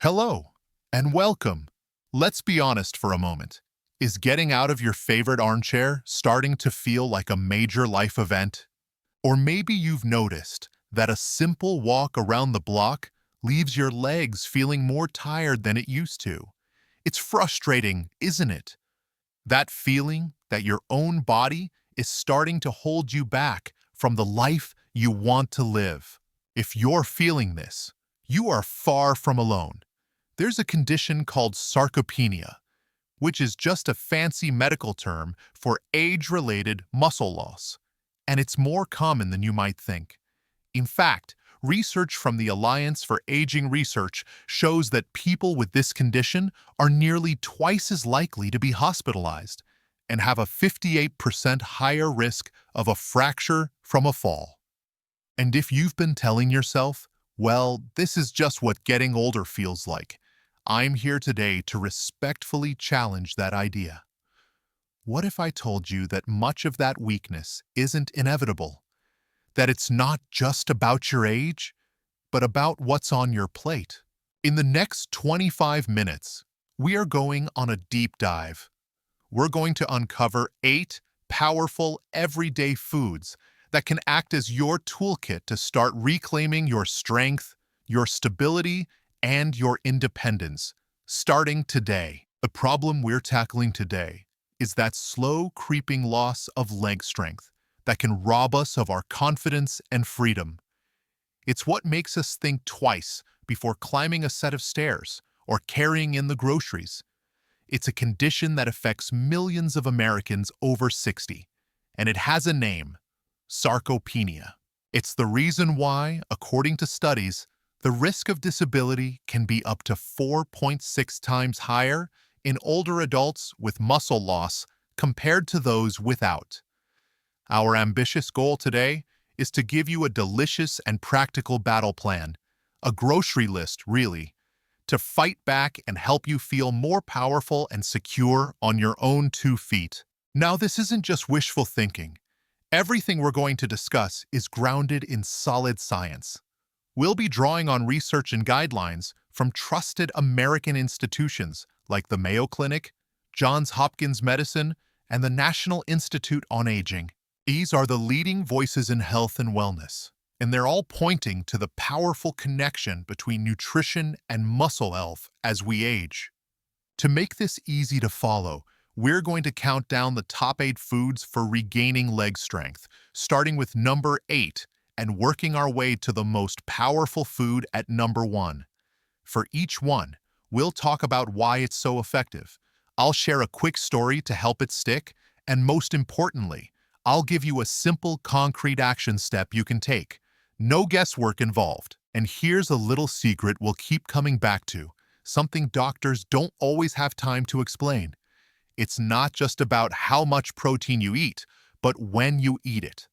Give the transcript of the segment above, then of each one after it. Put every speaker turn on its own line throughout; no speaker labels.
Hello, and welcome. Let's be honest for a moment. Is getting out of your favorite armchair starting to feel like a major life event? Or maybe you've noticed that a simple walk around the block leaves your legs feeling more tired than it used to. It's frustrating, isn't it? That feeling that your own body is starting to hold you back from the life you want to live. If you're feeling this, you are far from alone. There's a condition called sarcopenia, which is just a fancy medical term for age-related muscle loss, and it's more common than you might think. In fact, research from the Alliance for Aging Research shows that people with this condition are nearly twice as likely to be hospitalized and have a 58% higher risk of a fracture from a fall. And if you've been telling yourself, well, this is just what getting older feels like, I'm here today to respectfully challenge that idea. What if I told you that much of that weakness isn't inevitable? That it's not just about your age, but about what's on your plate? In the next 25 minutes, we are going on a deep dive. We're going to uncover 8 powerful everyday foods that can act as your toolkit to start reclaiming your strength, your stability, and your independence, starting today. The problem we're tackling today is that slow creeping loss of leg strength that can rob us of our confidence and freedom. It's what makes us think twice before climbing a set of stairs or carrying in the groceries. It's a condition that affects millions of Americans over 60, and it has a name: sarcopenia. It's the reason why, according to studies, the risk of disability can be up to 4.6 times higher in older adults with muscle loss compared to those without. Our ambitious goal today is to give you a delicious and practical battle plan, a grocery list, really, to fight back and help you feel more powerful and secure on your own 2 feet. Now, this isn't just wishful thinking. Everything we're going to discuss is grounded in solid science. We'll be drawing on research and guidelines from trusted American institutions like the Mayo Clinic, Johns Hopkins Medicine, and the National Institute on Aging. These are the leading voices in health and wellness, and they're all pointing to the powerful connection between nutrition and muscle health as we age. To make this easy to follow, we're going to count down the top 8 foods for regaining leg strength, starting with number 8 and working our way to the most powerful food at number 1. For each one, we'll talk about why it's so effective. I'll share a quick story to help it stick, and most importantly, I'll give you a simple, concrete action step you can take. No guesswork involved. And here's a little secret we'll keep coming back to, something doctors don't always have time to explain. It's not just about how much protein you eat, but when you eat it.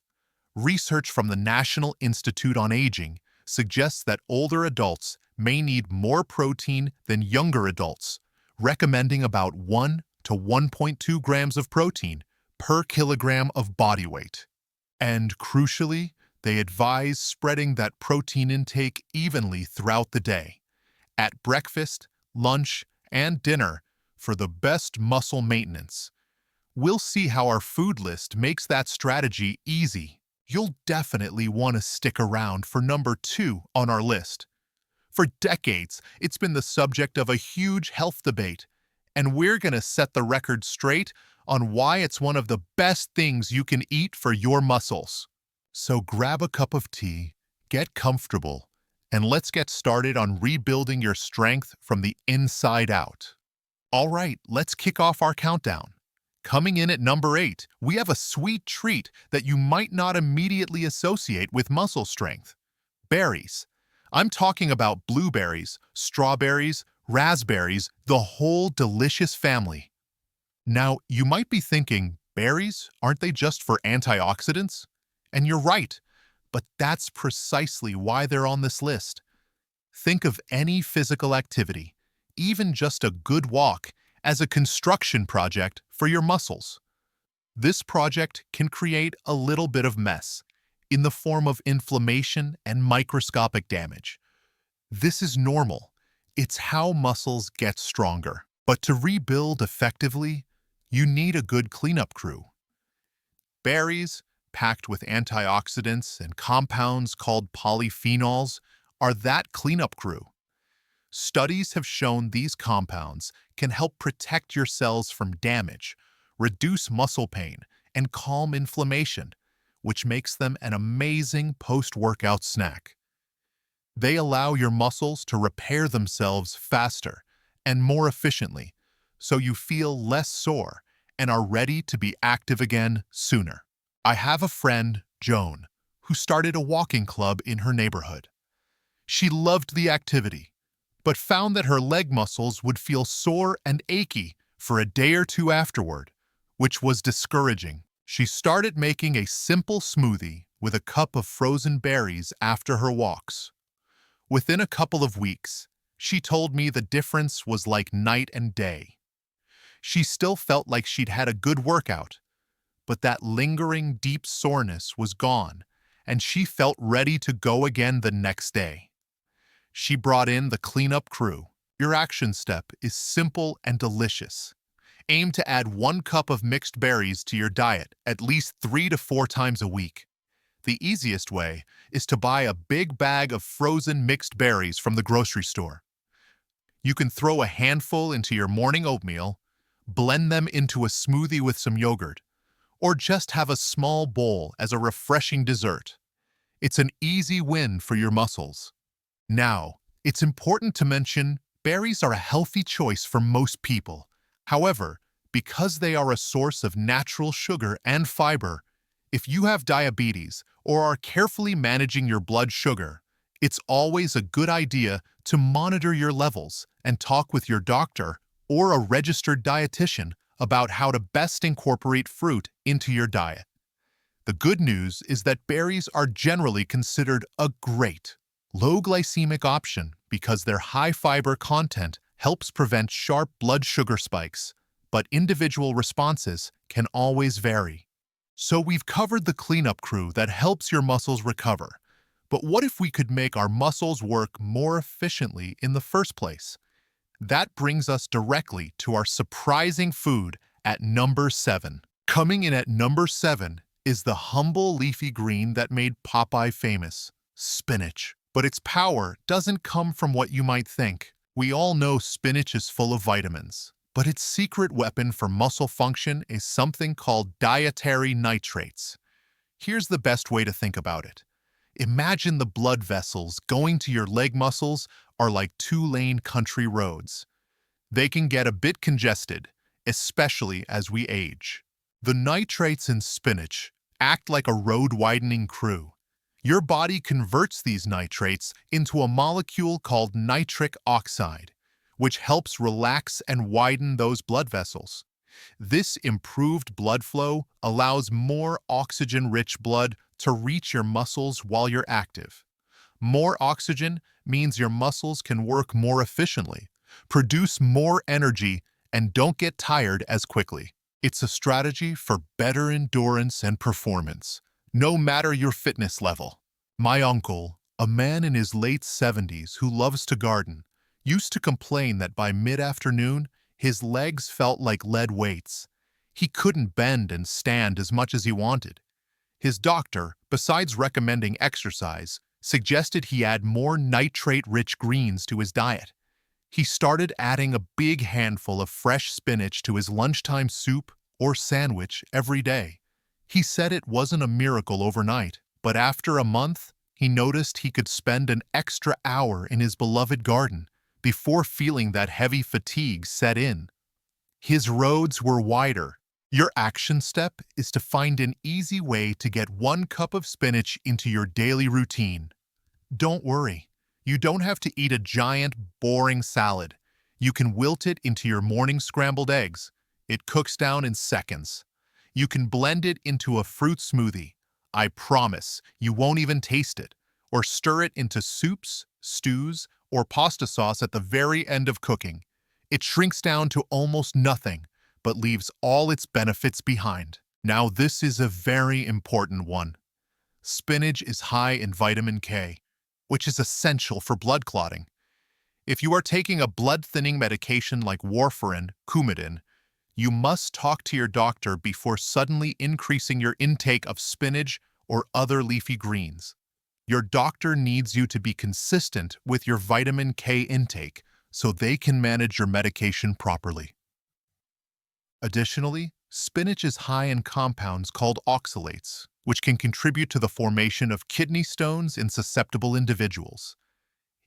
Research from the National Institute on Aging suggests that older adults may need more protein than younger adults, recommending about 1 to 1.2 grams of protein per kilogram of body weight. And crucially, they advise spreading that protein intake evenly throughout the day, at breakfast, lunch, and dinner for the best muscle maintenance. We'll see how our food list makes that strategy easy. You'll definitely want to stick around for number 2 on our list. For decades, it's been the subject of a huge health debate, and we're going to set the record straight on why it's one of the best things you can eat for your muscles. So grab a cup of tea, get comfortable, and let's get started on rebuilding your strength from the inside out. All right, let's kick off our countdown. Coming in at number 8, we have a sweet treat that you might not immediately associate with muscle strength: berries. I'm talking about blueberries, strawberries, raspberries, the whole delicious family. Now, you might be thinking, berries, aren't they just for antioxidants? And you're right, but that's precisely why they're on this list. Think of any physical activity, even just a good walk, as a construction project for your muscles. This project can create a little bit of mess in the form of inflammation and microscopic damage. This is normal. It's how muscles get stronger. But to rebuild effectively, you need a good cleanup crew. Berries, packed with antioxidants and compounds called polyphenols, are that cleanup crew. Studies have shown these compounds can help protect your cells from damage, reduce muscle pain, and calm inflammation, which makes them an amazing post-workout snack. They allow your muscles to repair themselves faster and more efficiently, so you feel less sore and are ready to be active again sooner. I have a friend, Joan, who started a walking club in her neighborhood. She loved the activity, but found that her leg muscles would feel sore and achy for a day or two afterward, which was discouraging. She started making a simple smoothie with a cup of frozen berries after her walks. Within a couple of weeks, she told me the difference was like night and day. She still felt like she'd had a good workout, but that lingering deep soreness was gone, and she felt ready to go again the next day. She brought in the cleanup crew. Your action step is simple and delicious. Aim to add 1 cup of mixed berries to your diet at least 3 to 4 times a week. The easiest way is to buy a big bag of frozen mixed berries from the grocery store. You can throw a handful into your morning oatmeal, blend them into a smoothie with some yogurt, or just have a small bowl as a refreshing dessert. It's an easy win for your muscles. Now, it's important to mention berries are a healthy choice for most people. However, because they are a source of natural sugar and fiber, if you have diabetes or are carefully managing your blood sugar, it's always a good idea to monitor your levels and talk with your doctor or a registered dietitian about how to best incorporate fruit into your diet. The good news is that berries are generally considered a great, low glycemic option because their high fiber content helps prevent sharp blood sugar spikes, but individual responses can always vary. So we've covered the cleanup crew that helps your muscles recover. But what if we could make our muscles work more efficiently in the first place? That brings us directly to our surprising food at number 7. Coming in at number 7 is the humble leafy green that made Popeye famous, spinach. But its power doesn't come from what you might think. We all know spinach is full of vitamins, but its secret weapon for muscle function is something called dietary nitrates. Here's the best way to think about it. Imagine the blood vessels going to your leg muscles are like 2-lane country roads. They can get a bit congested, especially as we age. The nitrates in spinach act like a road-widening crew. Your body converts these nitrates into a molecule called nitric oxide, which helps relax and widen those blood vessels. This improved blood flow allows more oxygen-rich blood to reach your muscles while you're active. More oxygen means your muscles can work more efficiently, produce more energy, and don't get tired as quickly. It's a strategy for better endurance and performance, no matter your fitness level. My uncle, a man in his late 70s who loves to garden, used to complain that by mid-afternoon, his legs felt like lead weights. He couldn't bend and stand as much as he wanted. His doctor, besides recommending exercise, suggested he add more nitrate-rich greens to his diet. He started adding a big handful of fresh spinach to his lunchtime soup or sandwich every day. He said it wasn't a miracle overnight, but after a month, he noticed he could spend an extra hour in his beloved garden before feeling that heavy fatigue set in. His roads were wider. Your action step is to find an easy way to get 1 cup of spinach into your daily routine. Don't worry, you don't have to eat a giant, boring salad. You can wilt it into your morning scrambled eggs. It cooks down in seconds. You can blend it into a fruit smoothie. I promise you won't even taste it. Or stir it into soups, stews, or pasta sauce at the very end of cooking. It shrinks down to almost nothing, but leaves all its benefits behind. Now this is a very important one. Spinach is high in vitamin K, which is essential for blood clotting. If you are taking a blood-thinning medication like warfarin, Coumadin, you must talk to your doctor before suddenly increasing your intake of spinach or other leafy greens. Your doctor needs you to be consistent with your vitamin K intake so they can manage your medication properly. Additionally, spinach is high in compounds called oxalates, which can contribute to the formation of kidney stones in susceptible individuals.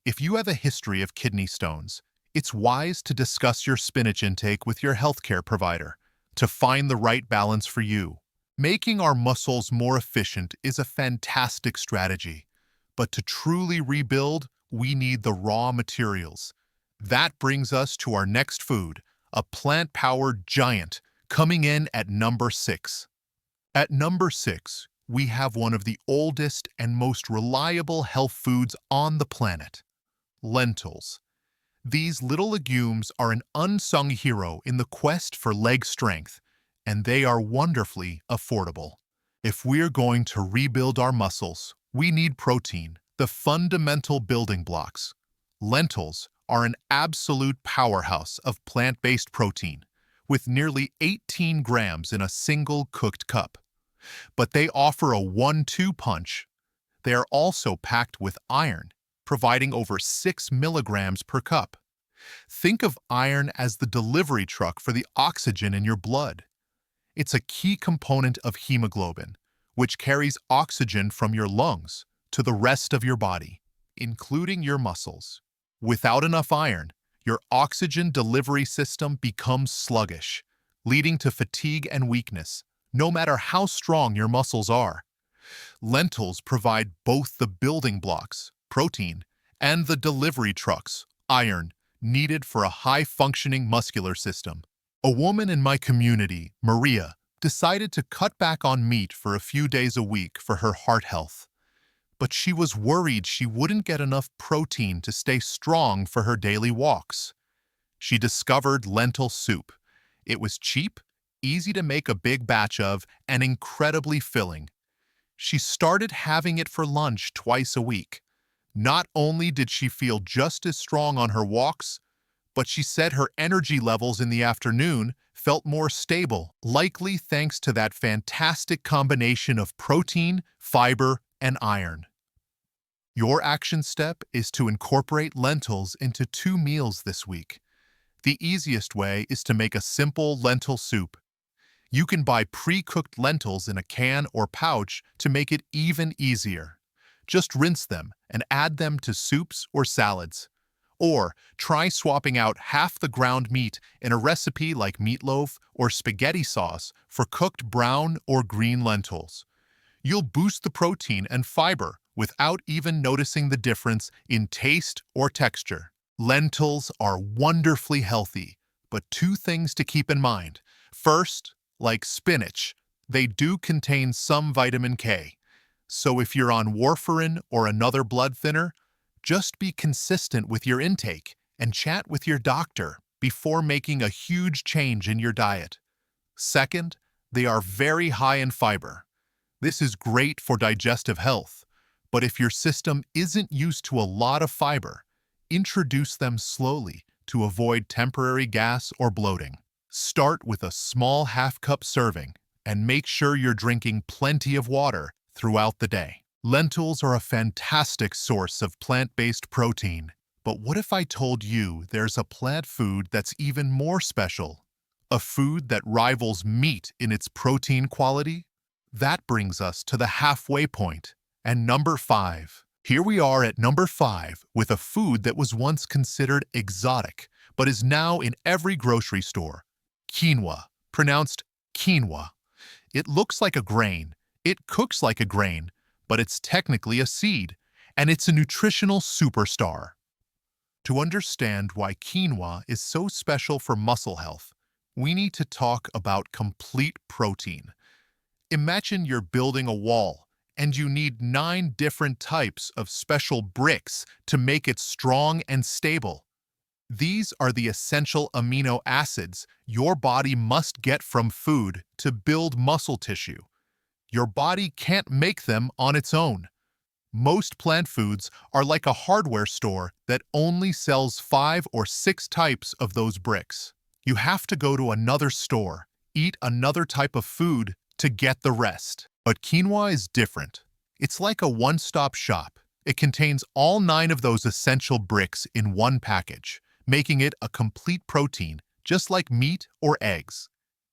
If you have a history of kidney stones, it's wise to discuss your spinach intake with your healthcare provider to find the right balance for you. Making our muscles more efficient is a fantastic strategy, but to truly rebuild, we need the raw materials. That brings us to our next food, a plant-powered giant, coming in at number 6. At number 6, we have one of the oldest and most reliable health foods on the planet: lentils. These little legumes are an unsung hero in the quest for leg strength, and they are wonderfully affordable. If we're going to rebuild our muscles, we need protein, the fundamental building blocks. Lentils are an absolute powerhouse of plant-based protein, with nearly 18 grams in a single cooked cup. But they offer a 1-2 punch. They are also packed with iron, providing over 6 milligrams per cup. Think of iron as the delivery truck for the oxygen in your blood. It's a key component of hemoglobin, which carries oxygen from your lungs to the rest of your body, including your muscles. Without enough iron, your oxygen delivery system becomes sluggish, leading to fatigue and weakness, no matter how strong your muscles are. Lentils provide both the building blocks, protein, and the delivery trucks, iron, needed for a high-functioning muscular system. A woman in my community, Maria, decided to cut back on meat for a few days a week for her heart health. But she was worried she wouldn't get enough protein to stay strong for her daily walks. She discovered lentil soup. It was cheap, easy to make a big batch of, and incredibly filling. She started having it for lunch twice a week. Not only did she feel just as strong on her walks, but she said her energy levels in the afternoon felt more stable, likely thanks to that fantastic combination of protein, fiber, and iron. Your action step is to incorporate lentils into 2 meals this week. The easiest way is to make a simple lentil soup. You can buy pre-cooked lentils in a can or pouch to make it even easier. Just rinse them and add them to soups or salads. Or try swapping out half the ground meat in a recipe like meatloaf or spaghetti sauce for cooked brown or green lentils. You'll boost the protein and fiber without even noticing the difference in taste or texture. Lentils are wonderfully healthy, but 2 things to keep in mind. First, like spinach, they do contain some vitamin K. So if you're on warfarin or another blood thinner, just be consistent with your intake and chat with your doctor before making a huge change in your diet. Second, they are very high in fiber. This is great for digestive health, but if your system isn't used to a lot of fiber, introduce them slowly to avoid temporary gas or bloating. Start with a small half-cup serving and make sure you're drinking plenty of water throughout the day. Lentils are a fantastic source of plant-based protein, but what if I told you there's a plant food that's even more special? A food that rivals meat in its protein quality? That brings us to the halfway point, and number 5. Here we are at number 5 with a food that was once considered exotic, but is now in every grocery store: quinoa, pronounced quinoa. It looks like a grain, it cooks like a grain, but it's technically a seed, and it's a nutritional superstar. To understand why quinoa is so special for muscle health, we need to talk about complete protein. Imagine you're building a wall, and you need 9 different types of special bricks to make it strong and stable. These are the essential amino acids your body must get from food to build muscle tissue. Your body can't make them on its own. Most plant foods are like a hardware store that only sells 5 or 6 types of those bricks. You have to go to another store, eat another type of food to get the rest. But quinoa is different. It's like a one-stop shop. It contains all 9 of those essential bricks in one package, making it a complete protein, just like meat or eggs.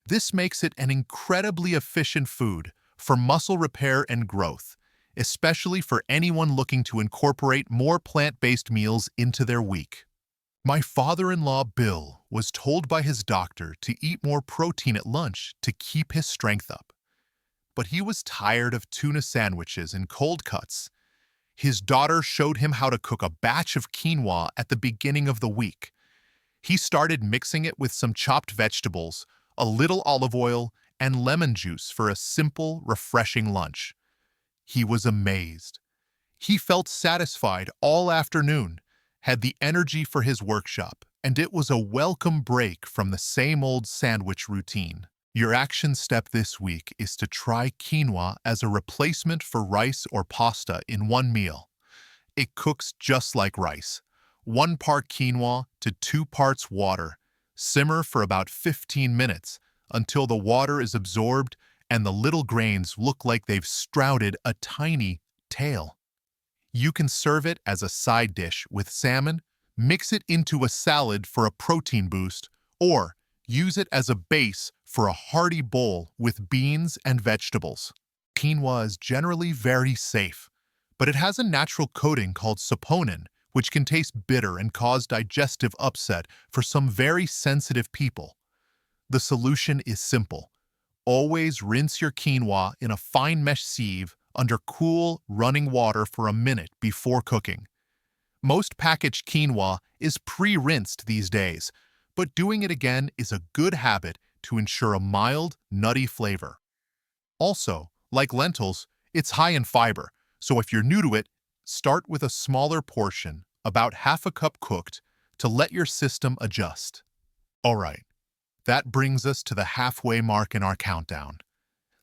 This makes it an incredibly efficient food for muscle repair and growth, especially for anyone looking to incorporate more plant-based meals into their week. My father-in-law, Bill, was told by his doctor to eat more protein at lunch to keep his strength up. But he was tired of tuna sandwiches and cold cuts. His daughter showed him how to cook a batch of quinoa at the beginning of the week. He started mixing it with some chopped vegetables, a little olive oil, and lemon juice for a simple, refreshing lunch. He was amazed. He felt satisfied all afternoon, had the energy for his workshop, and it was a welcome break from the same old sandwich routine. Your action step this week is to try quinoa as a replacement for rice or pasta in one meal. It cooks just like rice. 1 part quinoa to 2 parts water. Simmer for about 15 minutes until the water is absorbed and the little grains look like they've sprouted a tiny tail. You can serve it as a side dish with salmon, mix it into a salad for a protein boost, or use it as a base for a hearty bowl with beans and vegetables. Quinoa is generally very safe, but it has a natural coating called saponin, which can taste bitter and cause digestive upset for some very sensitive people. The solution is simple. Always rinse your quinoa in a fine mesh sieve under cool, running water for a minute before cooking. Most packaged quinoa is pre-rinsed these days, but doing it again is a good habit to ensure a mild, nutty flavor. Also, like lentils, it's high in fiber, so if you're new to it, start with a smaller portion, about half a cup cooked, to let your system adjust. All right. That brings us to the halfway mark in our countdown.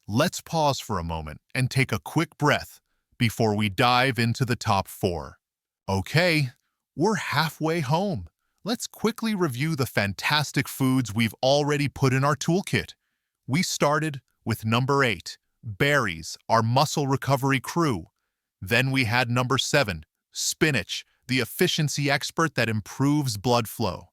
Let's pause for a moment and take a quick breath before we dive into the top 4. Okay, we're halfway home. Let's quickly review the fantastic foods we've already put in our toolkit. We started with number 8, berries, our muscle recovery crew. Then we had number 7, spinach, the efficiency expert that improves blood flow.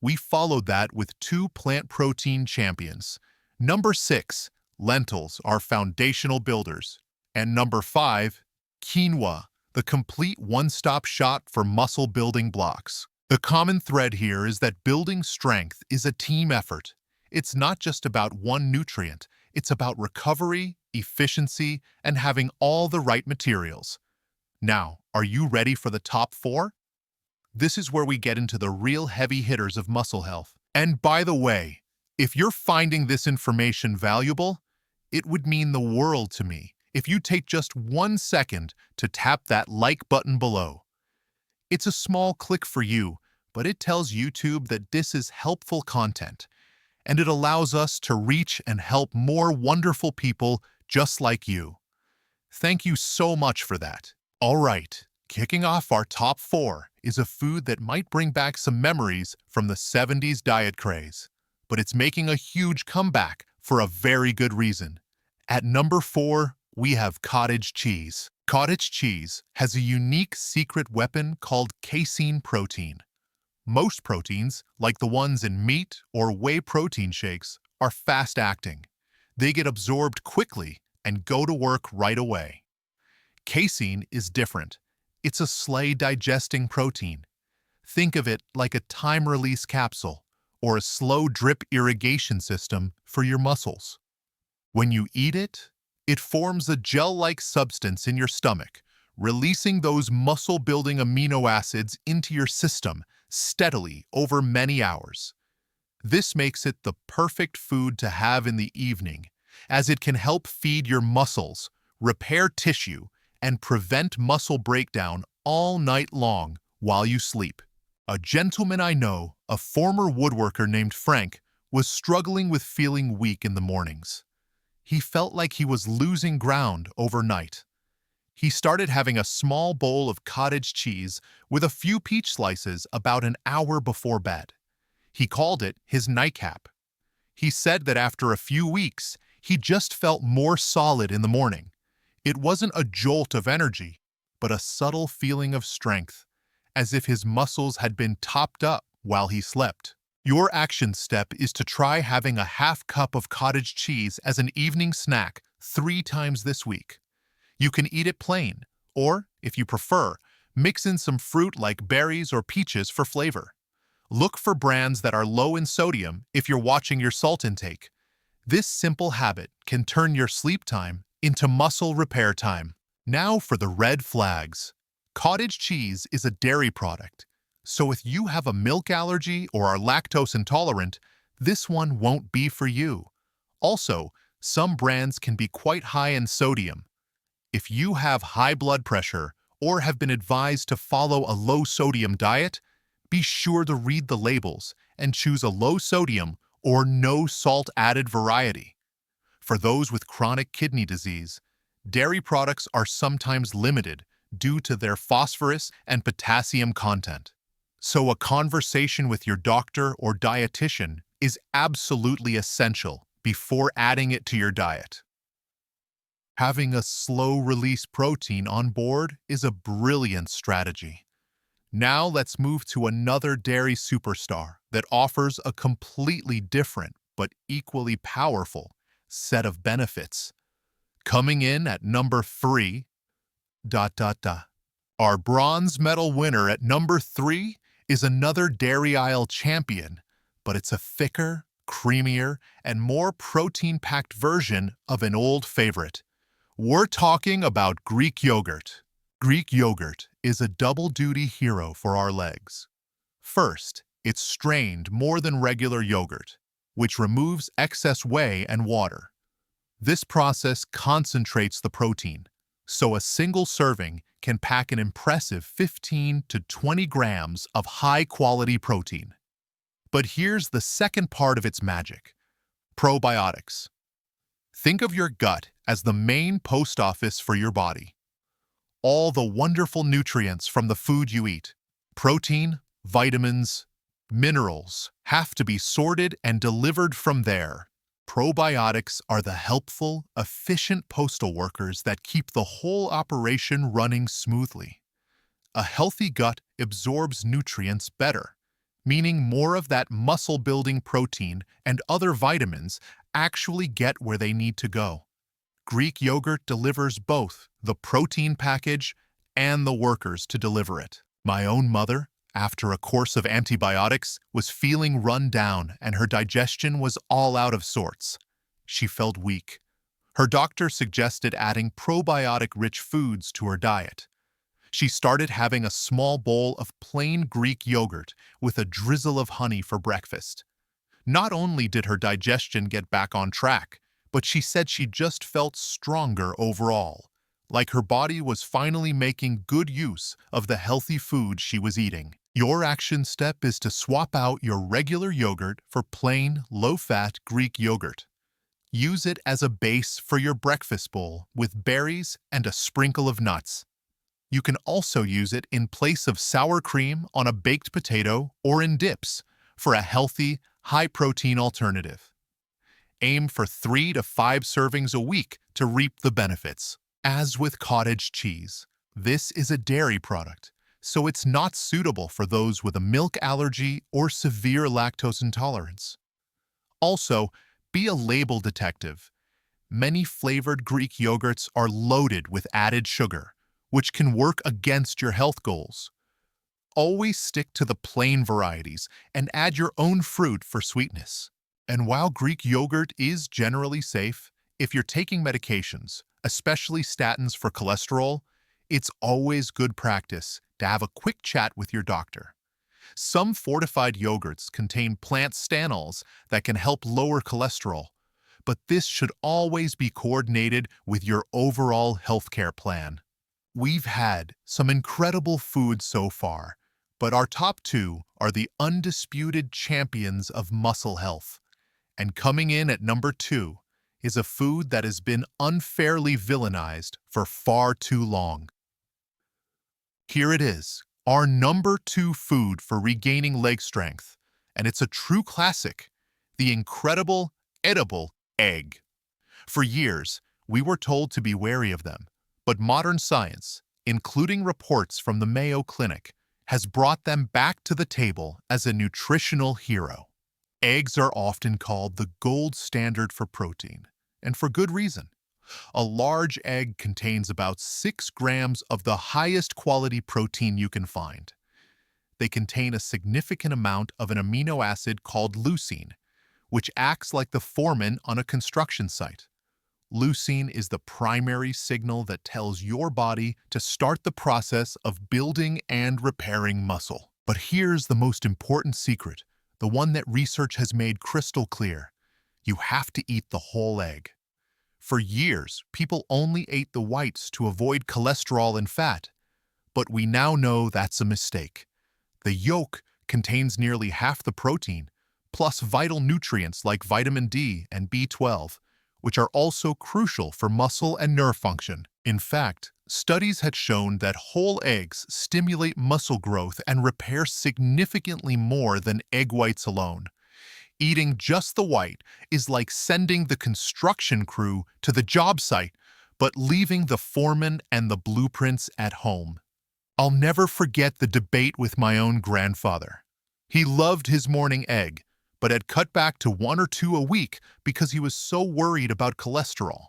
We followed that with 2 plant protein champions. Number 6, lentils, our foundational builders. And number 5, quinoa, the complete one-stop shop for muscle-building blocks. The common thread here is that building strength is a team effort. It's not just about one nutrient. It's about recovery, efficiency, and having all the right materials. Now, are you ready for the top 4? This is where we get into the real heavy hitters of muscle health. And by the way, if you're finding this information valuable, it would mean the world to me if you take just 1 second to tap that like button below. It's a small click for you, but it tells YouTube that this is helpful content, and it allows us to reach and help more wonderful people just like you. Thank you so much for that. All right, kicking off our top 4 is a food that might bring back some memories from the 70s diet craze, but it's making a huge comeback for a very good reason. At number 4, we have cottage cheese. Cottage cheese has a unique secret weapon called casein protein. Most proteins, like the ones in meat or whey protein shakes, are fast-acting. They get absorbed quickly and go to work right away. Casein is different. It's a slow-digesting protein. Think of it like a time-release capsule or a slow-drip irrigation system for your muscles. When you eat it, it forms a gel-like substance in your stomach, releasing those muscle-building amino acids into your system steadily over many hours. This makes it the perfect food to have in the evening, as it can help feed your muscles, repair tissue, and prevent muscle breakdown all night long while you sleep. A gentleman I know, a former woodworker named Frank, was struggling with feeling weak in the mornings. He felt like he was losing ground overnight. He started having a small bowl of cottage cheese with a few peach slices about an hour before bed. He called it his nightcap. He said that after a few weeks, he just felt more solid in the morning. It wasn't a jolt of energy, but a subtle feeling of strength, as if his muscles had been topped up while he slept. Your action step is to try having a half cup of cottage cheese as an evening snack 3 times this week. You can eat it plain, or, if you prefer, mix in some fruit like berries or peaches for flavor. Look for brands that are low in sodium if you're watching your salt intake. This simple habit can turn your sleep time into muscle repair time. Now for the red flags. Cottage cheese is a dairy product, so if you have a milk allergy or are lactose intolerant, this one won't be for you. Also, some brands can be quite high in sodium. If you have high blood pressure or have been advised to follow a low-sodium diet, be sure to read the labels and choose a low-sodium or no-salt-added variety. For those with chronic kidney disease, dairy products are sometimes limited due to their phosphorus and potassium content. So a conversation with your doctor or dietitian is absolutely essential before adding it to your diet. Having a slow-release protein on board is a brilliant strategy. Now let's move to another dairy superstar that offers a completely different but equally powerful set of benefits. Coming in at number 3, Our bronze medal winner at number 3 is another dairy aisle champion, but it's a thicker, creamier, and more protein-packed version of an old favorite. We're talking about Greek yogurt. Greek yogurt is a double-duty hero for our legs. First, it's strained more than regular yogurt, which removes excess whey and water. This process concentrates the protein, so a single serving can pack an impressive 15 to 20 grams of high-quality protein. But here's the second part of its magic: probiotics. Think of your gut as the main post office for your body. All the wonderful nutrients from the food you eat, protein, vitamins, minerals, have to be sorted and delivered from there. Probiotics are the helpful, efficient postal workers that keep the whole operation running smoothly. A healthy gut absorbs nutrients better, meaning more of that muscle-building protein and other vitamins actually get where they need to go. Greek yogurt delivers both the protein package and the workers to deliver it. My own mother, after a course of antibiotics, was feeling run down and her digestion was all out of sorts. She felt weak. Her doctor suggested adding probiotic-rich foods to her diet. She started having a small bowl of plain Greek yogurt with a drizzle of honey for breakfast. Not only did her digestion get back on track, but she said she just felt stronger overall, like her body was finally making good use of the healthy food she was eating. Your action step is to swap out your regular yogurt for plain, low-fat Greek yogurt. Use it as a base for your breakfast bowl with berries and a sprinkle of nuts. You can also use it in place of sour cream on a baked potato or in dips for a healthy, high-protein alternative. Aim for 3 to 5 servings a week to reap the benefits. As with cottage cheese, this is a dairy product, so it's not suitable for those with a milk allergy or severe lactose intolerance. Also, be a label detective. Many flavored Greek yogurts are loaded with added sugar, which can work against your health goals. Always stick to the plain varieties and add your own fruit for sweetness. And while Greek yogurt is generally safe, if you're taking medications, especially statins for cholesterol, it's always good practice to have a quick chat with your doctor. Some fortified yogurts contain plant stanols that can help lower cholesterol, but this should always be coordinated with your overall healthcare plan. We've had some incredible foods so far, but our top 2 are the undisputed champions of muscle health. And coming in at number 2 is a food that has been unfairly villainized for far too long. Here it is, our number 2 food for regaining leg strength, and it's a true classic, the incredible, edible egg. For years, we were told to be wary of them, but modern science, including reports from the Mayo Clinic, has brought them back to the table as a nutritional hero. Eggs are often called the gold standard for protein, and for good reason. A large egg contains about 6 grams of the highest quality protein you can find. They contain a significant amount of an amino acid called leucine, which acts like the foreman on a construction site. Leucine is the primary signal that tells your body to start the process of building and repairing muscle. But here's the most important secret, the one that research has made crystal clear. You have to eat the whole egg. For years, people only ate the whites to avoid cholesterol and fat, but we now know that's a mistake. The yolk contains nearly half the protein, plus vital nutrients like vitamin D and B12, which are also crucial for muscle and nerve function. In fact, studies had shown that whole eggs stimulate muscle growth and repair significantly more than egg whites alone. Eating just the white is like sending the construction crew to the job site, but leaving the foreman and the blueprints at home. I'll never forget the debate with my own grandfather. He loved his morning egg, but had cut back to 1 or 2 a week because he was so worried about cholesterol.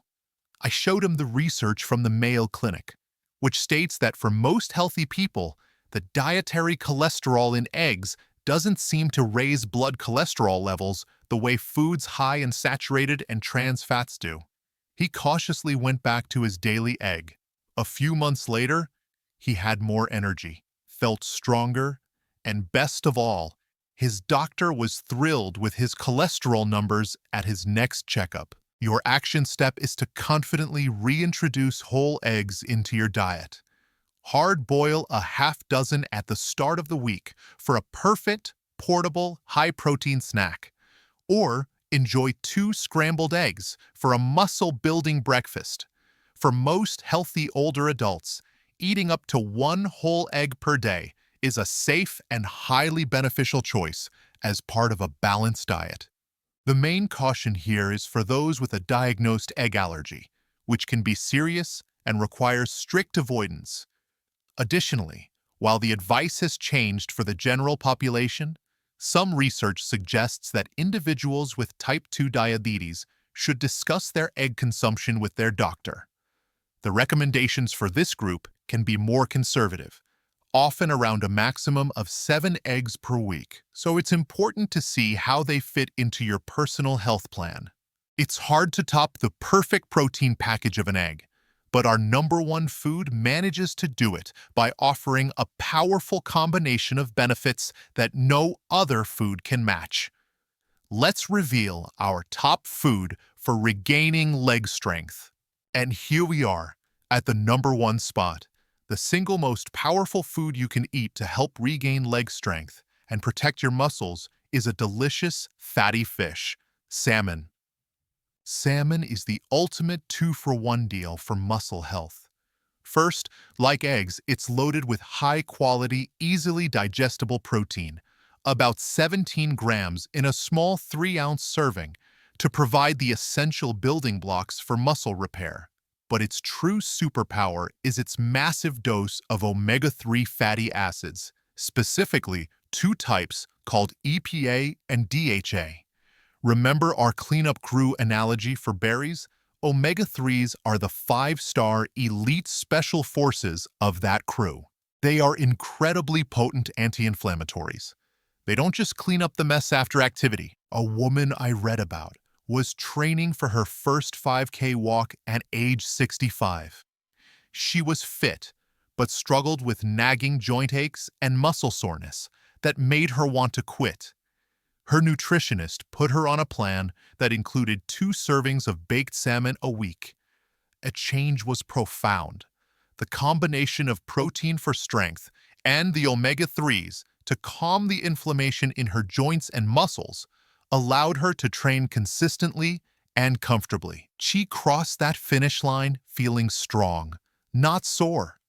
I showed him the research from the Mayo Clinic, which states that for most healthy people, the dietary cholesterol in eggs doesn't seem to raise blood cholesterol levels the way foods high in saturated and trans fats do. He cautiously went back to his daily egg. A few months later, he had more energy, felt stronger, and best of all, his doctor was thrilled with his cholesterol numbers at his next checkup. Your action step is to confidently reintroduce whole eggs into your diet. Hard boil a half dozen at the start of the week for a perfect, portable, high-protein snack. Or enjoy 2 scrambled eggs for a muscle-building breakfast. For most healthy older adults, eating up to 1 whole egg per day is a safe and highly beneficial choice as part of a balanced diet. The main caution here is for those with a diagnosed egg allergy, which can be serious and requires strict avoidance. Additionally, while the advice has changed for the general population, some research suggests that individuals with type 2 diabetes should discuss their egg consumption with their doctor. The recommendations for this group can be more conservative, often around a maximum of 7 eggs per week, so it's important to see how they fit into your personal health plan. It's hard to top the perfect protein package of an egg, but our number 1 food manages to do it by offering a powerful combination of benefits that no other food can match. Let's reveal our top food for regaining leg strength. And here we are, at the number 1 spot. The single most powerful food you can eat to help regain leg strength and protect your muscles is a delicious, fatty fish, salmon. Salmon is the ultimate 2-for-1 deal for muscle health. First, like eggs, it's loaded with high-quality, easily digestible protein, about 17 grams in a small 3-ounce serving, to provide the essential building blocks for muscle repair. But its true superpower is its massive dose of omega-3 fatty acids, specifically 2 types called EPA and DHA. Remember our cleanup crew analogy for berries? Omega-3s are the 5-star elite special forces of that crew. They are incredibly potent anti-inflammatories. They don't just clean up the mess after activity. A woman I read about was training for her first 5K walk at age 65. She was fit, but struggled with nagging joint aches and muscle soreness that made her want to quit. Her nutritionist put her on a plan that included 2 servings of baked salmon a week. A change was profound. The combination of protein for strength and the omega-3s to calm the inflammation in her joints and muscles allowed her to train consistently and comfortably. She crossed that finish line feeling strong, not sore.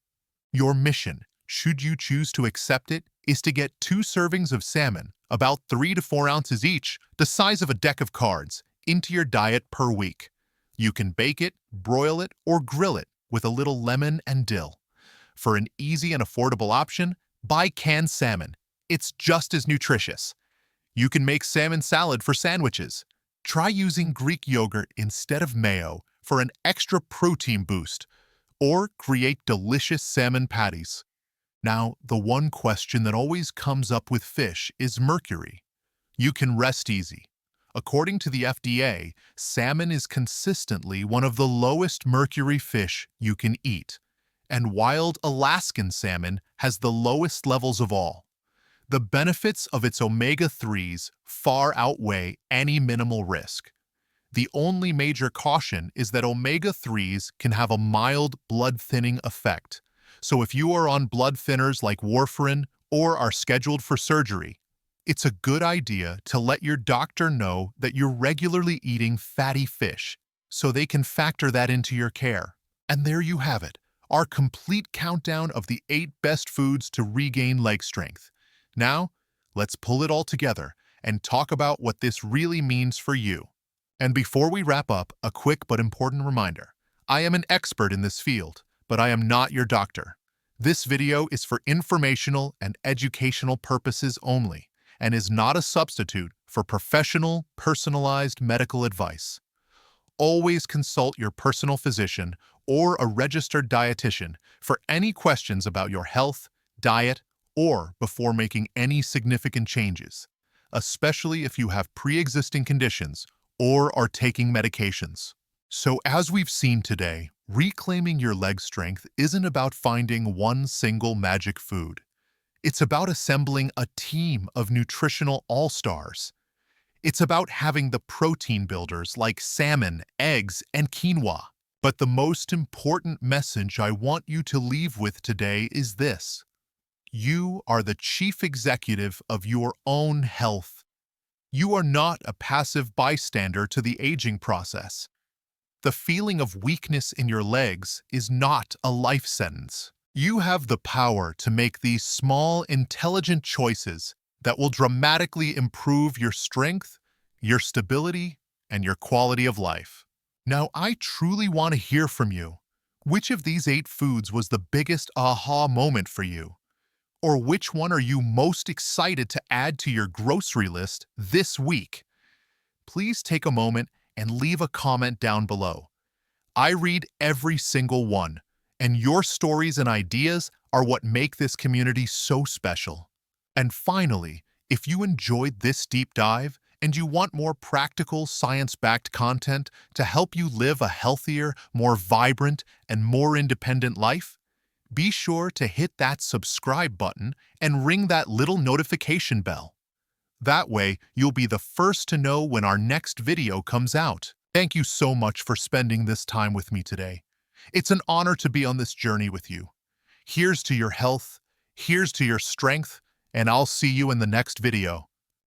Your mission, should you choose to accept it, is to get 2 servings of salmon, about 3 to 4 ounces each, the size of a deck of cards, into your diet per week. You can bake it, broil it, or grill it with a little lemon and dill. For an easy and affordable option, buy canned salmon. It's just as nutritious. You can make salmon salad for sandwiches. Try using Greek yogurt instead of mayo for an extra protein boost, or create delicious salmon patties. Now, the one question that always comes up with fish is mercury. You can rest easy. According to the FDA, salmon is consistently one of the lowest mercury fish you can eat, and wild Alaskan salmon has the lowest levels of all. The benefits of its omega-3s far outweigh any minimal risk. The only major caution is that omega-3s can have a mild blood-thinning effect, so if you are on blood thinners like warfarin or are scheduled for surgery, it's a good idea to let your doctor know that you're regularly eating fatty fish so they can factor that into your care. And there you have it, our complete countdown of the 8 best foods to regain leg strength. Now, let's pull it all together and talk about what this really means for you. And before we wrap up, a quick but important reminder. I am an expert in this field, but I am not your doctor. This video is for informational and educational purposes only, and is not a substitute for professional, personalized medical advice. Always consult your personal physician or a registered dietitian for any questions about your health, diet, or before making any significant changes, especially if you have pre-existing conditions or are taking medications. So as we've seen today, reclaiming your leg strength isn't about finding one single magic food. It's about assembling a team of nutritional all-stars. It's about having the protein builders like salmon, eggs, and quinoa. But the most important message I want you to leave with today is this. You are the chief executive of your own health. You are not a passive bystander to the aging process. The feeling of weakness in your legs is not a life sentence. You have the power to make these small, intelligent choices that will dramatically improve your strength, your stability, and your quality of life. Now, I truly want to hear from you. Which of these 8 foods was the biggest aha moment for you? Or which one are you most excited to add to your grocery list this week? Please take a moment and leave a comment down below. I read every single one, and your stories and ideas are what make this community so special. And finally, if you enjoyed this deep dive and you want more practical, science-backed content to help you live a healthier, more vibrant, and more independent life, be sure to hit that subscribe button and ring that little notification bell. That way, you'll be the first to know when our next video comes out. Thank you so much for spending this time with me today. It's an honor to be on this journey with you. Here's to your health, here's to your strength, and I'll see you in the next video.